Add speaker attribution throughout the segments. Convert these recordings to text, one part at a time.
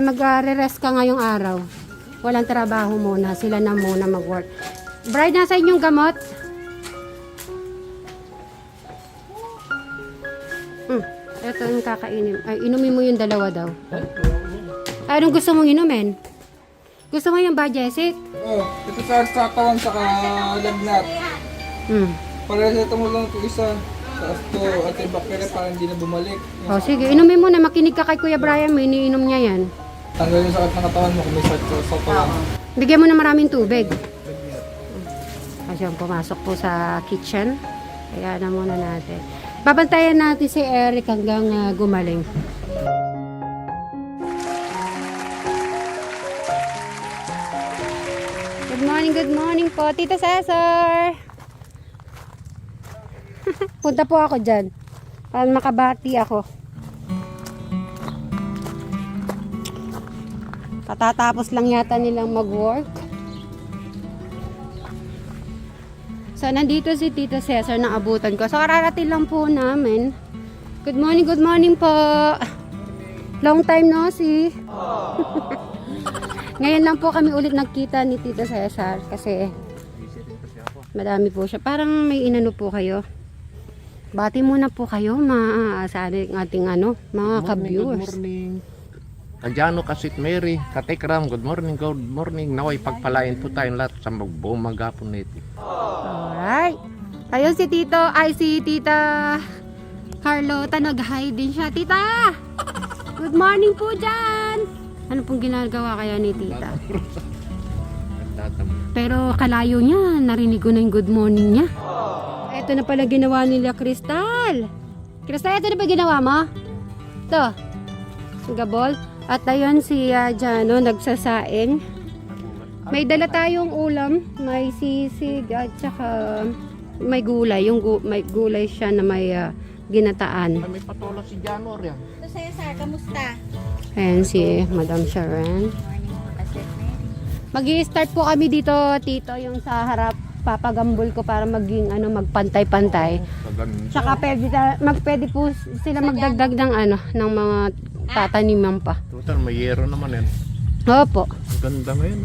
Speaker 1: Magre-rest ka ngayong araw. Walang trabaho muna. Sila na muna mag-work. Bride, nasa inyong gamot? Ito yung kakainin. Ay, inumin mo yung dalawa daw. Ay, anong gusto mong inumin? Gusto mo yung Bajesic?
Speaker 2: Ito sa katawan sa lagnat. Para sa tumulong ito isa. Tapos ito antibacterial para hindi na bumalik.
Speaker 1: Sige, inumin mo na. Makinig ka kay Kuya Brian. May iniinom niya yan.
Speaker 2: Tanggal yung sakit ng katawan mo kung may sakit sa katawan.
Speaker 1: Bigyan mo na maraming tubig. Kasi pumasok po sa kitchen. Kaya na muna natin. Babantayan natin si Eric hanggang gumaling. Good morning po, Tita Cesar. Punta po ako dyan. Para makabati ako. Katatapos lang yata nilang mag-work. So, nandito si Tita Cesar na abutan ko. So, kararating lang po namin. Good morning po. Long time no see. Ngayon lang po kami ulit nagkita ni Tita Cesar kasi madami po siya. Parang may inano po kayo. Bati muna po kayo sa ating mga ka-viewers.
Speaker 3: Good morning. Kadyano, Kasit Mary, Katekram, good morning. Naway pagpalain po tayong lahat sa magbuong maghapon nito.
Speaker 1: Alright. Ayun si Tita Carlota, nag-hi din siya. Tita! Good morning po dyan! Ano pong ginagawa kaya ni Tita? Pero kalayo niya, narinig ko na yung good morning niya. Ito na pala ginawa nila, Crystal. Crystal, ito na ba ginawa mo? Ito. Gabol. At ayun si Jano, nagsasaing. May dala tayong ulam. May sisig at saka may gulay. May gulay siya na may ginataan.
Speaker 3: May patola si Jano yan.
Speaker 4: Ito sa'yo, Sar. Kamusta?
Speaker 1: Ayan si Madam Sharon. Mag-i-start po kami dito, Tito, yung sa harap. Papagambol ko para maging magpantay-pantay. Tsaka pwede po sila magdagdag ng mga tataniman pa.
Speaker 3: Total, may yero naman yan.
Speaker 1: Opo.
Speaker 3: Ganda ngayon.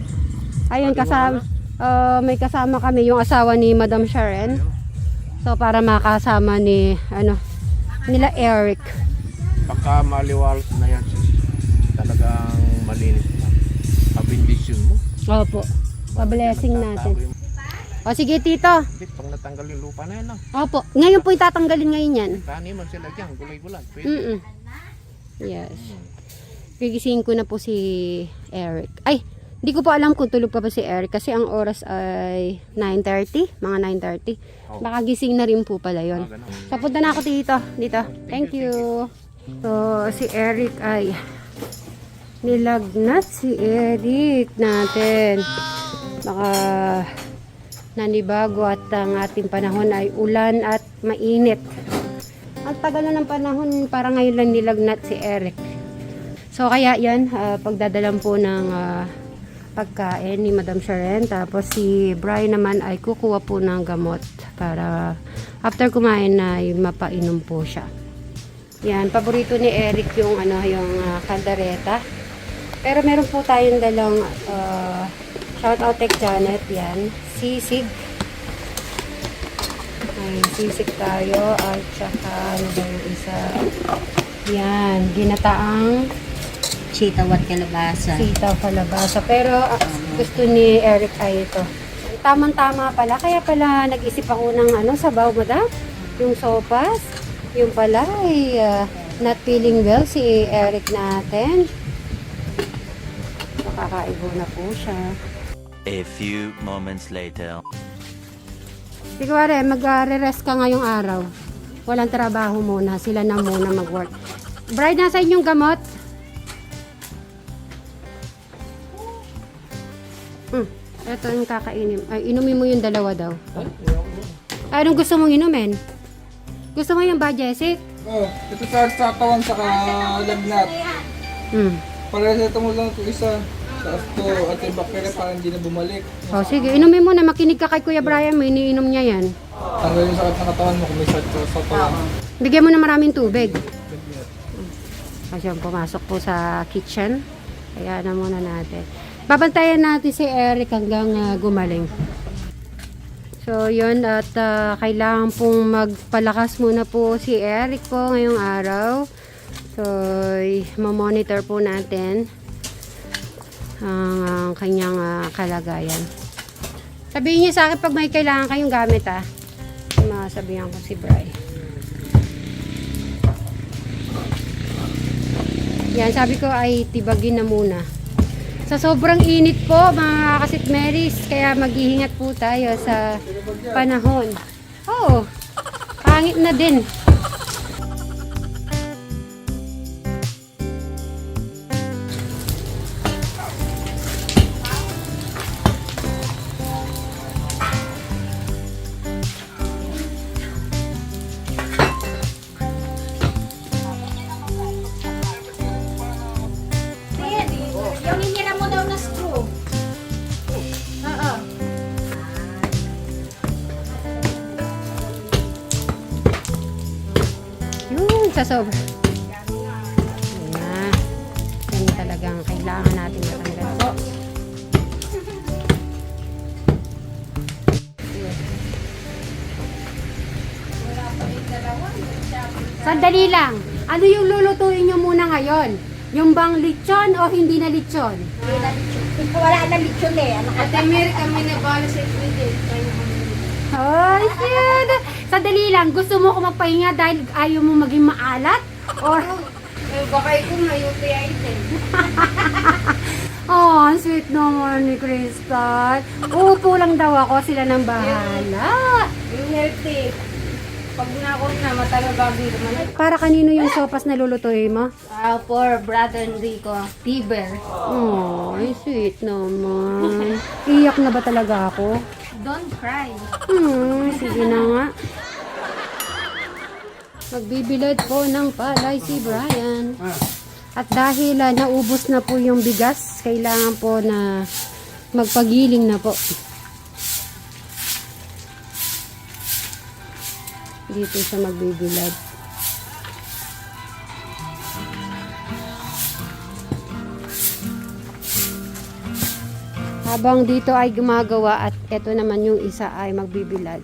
Speaker 1: Ayun, may kasama kami yung asawa ni Madam Sharon. So para makasama nila Eric.
Speaker 3: Pagka maliwalas na yan, talagang malinis na. Pabindisyon mo.
Speaker 1: Opo. Pa-blessing natin. O sige, Tito.
Speaker 3: Hindi, pag natanggal yung lupa na yan.
Speaker 1: Opo. Ngayon po itatanggalin ngayon yan.
Speaker 3: Taniman sila dyan, gulay-gulay. Pwede.
Speaker 1: Yes. Gigisingin ko na po si Eric. Ay, hindi ko po alam kung tulog pa si Eric kasi ang oras ay 9:30, mga 9:30. Baka gising na rin po pala yun. So, punta na ako dito. Thank you. So, si Eric ay nilagnat si Eric natin. Baka nanibago at ang ating panahon ay ulan at mainit. Ang tagal na ng panahon, para ngayon lang nilagnat si Eric. So kaya yan, pagdadalan po ng pagkain ni Madam Sharon. Tapos si Brian naman ay kukuha po ng gamot para after kumain na mapainom po siya. Yan, paborito ni Eric yung kaldereta. Pero meron po tayong dalang shout out kay Janet, yan, sisig. Ay, sisig tayo at saka yung isa. Yan, ginataang
Speaker 4: Sitaw at kalabasa.
Speaker 1: sitaw kalabasa. Pero gusto ni Eric ay ito. Tamang-tama pala. Kaya pala nag-isip ako ng sabaw, madam. Yung sopas. Yung pala ay not feeling well si Eric natin. Makakaibo na po siya.
Speaker 5: A few moments later.
Speaker 1: Siguro magre-rest ka ngayong araw. Walang trabaho muna. Sila na muna mag-work. Bride, nasa inyong gamot? Ito yung kakainin. Ay, inumin mo yung dalawa daw. Ay, anong gusto mong inumin? Gusto mo yung Bajesic?
Speaker 2: Ito sa katawan sa lagnat. Para sa tumulong ito isa. Tapos ito antibacterial para hindi na bumalik.
Speaker 1: Sige, inumin mo na. Makinig ka kay Kuya Brian. May iniinom niya yan.
Speaker 2: Tanggal yung sakit ng katawan mo kung may sakit sa katawan.
Speaker 1: Bigyan mo na maraming tubig. Kasi pumasok po sa kitchen. Kaya na muna natin. Babantayan natin si Eric hanggang gumaling. So, yun. At kailangan pong magpalakas muna po si Eric po ngayong araw. So, mamonitor po natin ang kanyang kalagayan. Sabihin niyo sa akin pag may kailangan kayong gamit masabihan ko si Bri. Yan, sabi ko ay tibagin na muna. Sa sobrang init po mga kasit Marys, kaya mag-iingat po tayo sa panahon. Oh, pangit na din.
Speaker 4: Yung hinira mo daw na screw. Oo.
Speaker 1: Yun, sa sobra. Yan. Yan talagang kailangan natin matanggal po. Sandali lang. Ano yung lulutuin nyo muna ngayon? Yung bang lechon o hindi na lechon?
Speaker 4: Wala na lechon eh. Ano ka?
Speaker 6: Ate Mary, kami na bala sa ingredient.
Speaker 1: Oh, shit! Sandali lang. Gusto mo ko magpahinga dahil ayaw mo maging maalat? Or,
Speaker 6: Baka ikaw na UTI din.
Speaker 1: oh, ang sweet naman ni Crystal. Uupo lang daw ako, sila nang bahala.
Speaker 6: Yung healthy. Pag na ako na, matagal bago naman.
Speaker 1: Para kanino yung sopas na lulutuin mo?
Speaker 6: For brother Enrico, Tiber.
Speaker 1: Oh, ay sweet naman. Iyak na ba talaga ako?
Speaker 6: Don't cry.
Speaker 1: Sige na nga. Magbibilad po ng palay si Brian. At dahil naubos na po yung bigas, kailangan po na magpagiling na po. Dito siya magbibilad. Habang dito ay gumagawa at eto naman yung isa ay magbibilad.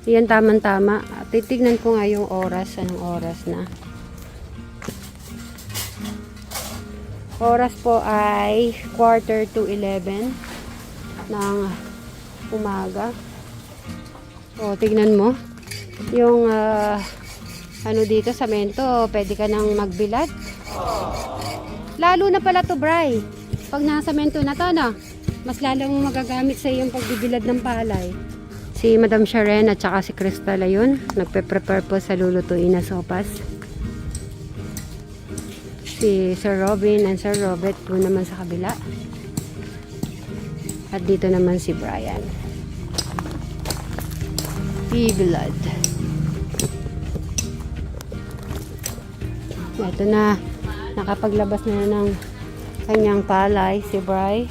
Speaker 1: Yan tamang-tama. Titignan ko nga yung oras. Anong oras na? Oras po ay 11:45 ng umaga. O, tignan mo. Yung ano dito, samento, pwede ka nang magbilad. Lalo na pala to, Bri. Pag nasamento na to, no? Mas lalong magagamit sa iyong pagbibilad ng palay. Si Madam Sharon at saka si Crystal ayun, nagpe-prepare po sa lulutuin na sopas. Si Sir Robin and Sir Robert po naman sa kabila. At dito naman si Brian. Bibilad. Ito na, nakapaglabas na ng kanyang palay si Bri.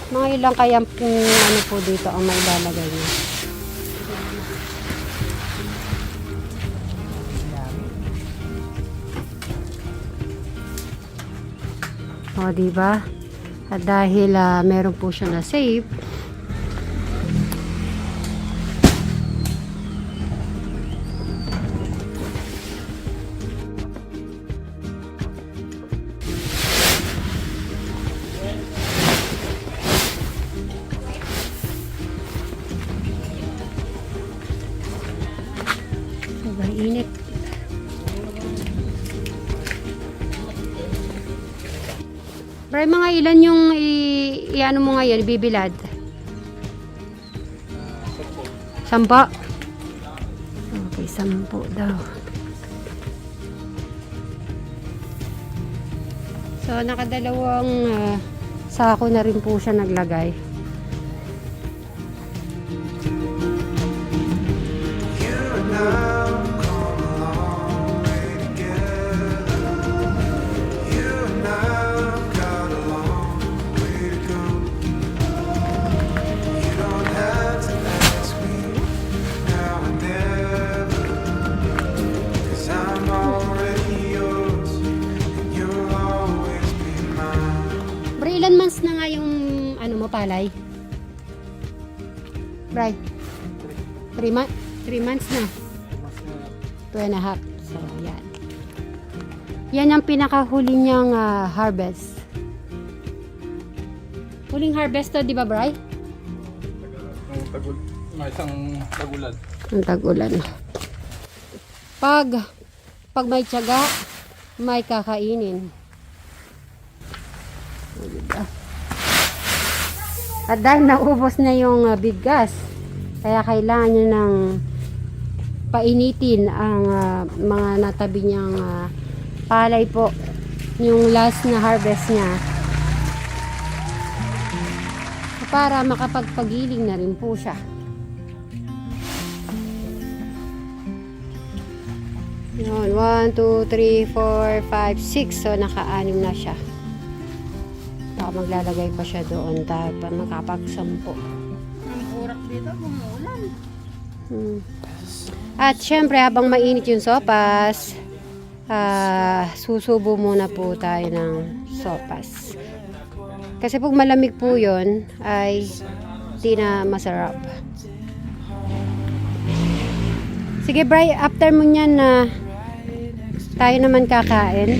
Speaker 1: Mga ilang kaya ano po dito ang mailalagay niya. O, diba? At dahil meron po siya na save, sobrang init. Bray, mga ilan yung i-ano mo ngayon, bibilad? 10? Okay, 10 daw. So, nakadalawang sako na rin po siya naglagay. months na nga yung ano mo palay? Right. 3 months na. 2.5. So, yan. Yan ang pinakahuli niyang harvest. Huling harvest to, di ba, Bri?
Speaker 2: May isang tagulan.
Speaker 1: Ang tag-ulan. Pag may tiyaga, may kakainin. O, diba? At dahil naubos na yung bigas, kaya kailangan niya ng painitin ang mga natabi niyang palay po. Yung last na harvest niya. Para makapagpagiling na rin po siya. Yun, 1, 2, 3, 4, 5, 6. So, naka-6 na siya. Baka maglalagay pa siya doon para makapag-10.
Speaker 6: Ang urak dito, umuulan.
Speaker 1: At syempre, habang mainit yung sopas, susubo muna po tayo ng sopas. Kasi pag malamig po yun, ay di na masarap. Sige, Bri, after mo nyan na tayo naman kakain.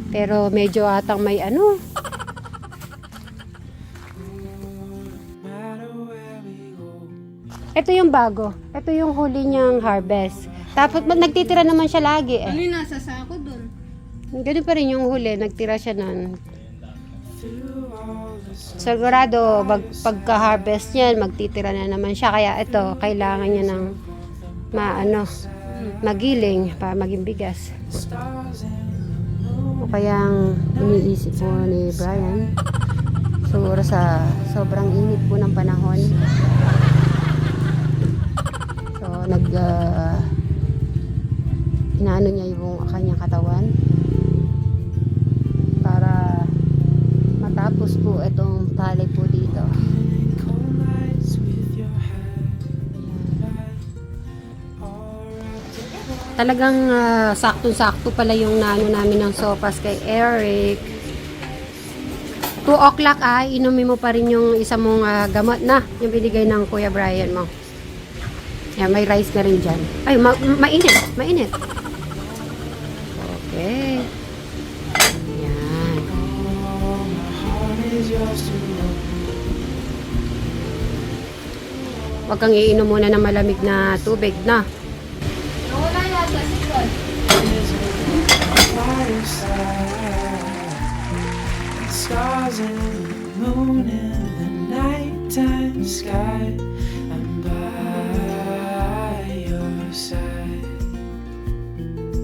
Speaker 1: Pero medyo atang may ano. Ito yung bago. Ito yung huli niyang harvest. Tapos nagtitira naman siya lagi
Speaker 6: Ano
Speaker 1: eh.
Speaker 6: yung nasa sako dun?
Speaker 1: Ganun pa rin yung huli. Nagtira siya nun. Sigurado, pagka-harvest niyan, magtitira na naman siya. Kaya ito, kailangan niya ng magiling para maging bigas. O kayang iniisip po ni Brian. Siguro sa sobrang init po ng panahon. So, inaano niya yung kanyang katawan para matapos po itong palay po dito. Talagang saktong-sakto pala yung nano namin ng sopas kay Eric. 2 o'clock inumin mo pa rin yung isa mong gamot na, yung binigay ng Kuya Brian mo. Yan, may rice na rin dyan. Ay, mainit. Mainit. Okay. Yan. Huwag kang iinom muna ng malamig na tubig na.
Speaker 6: Nawala yata si Ron.
Speaker 7: Stars and the moon in the nighttime sky.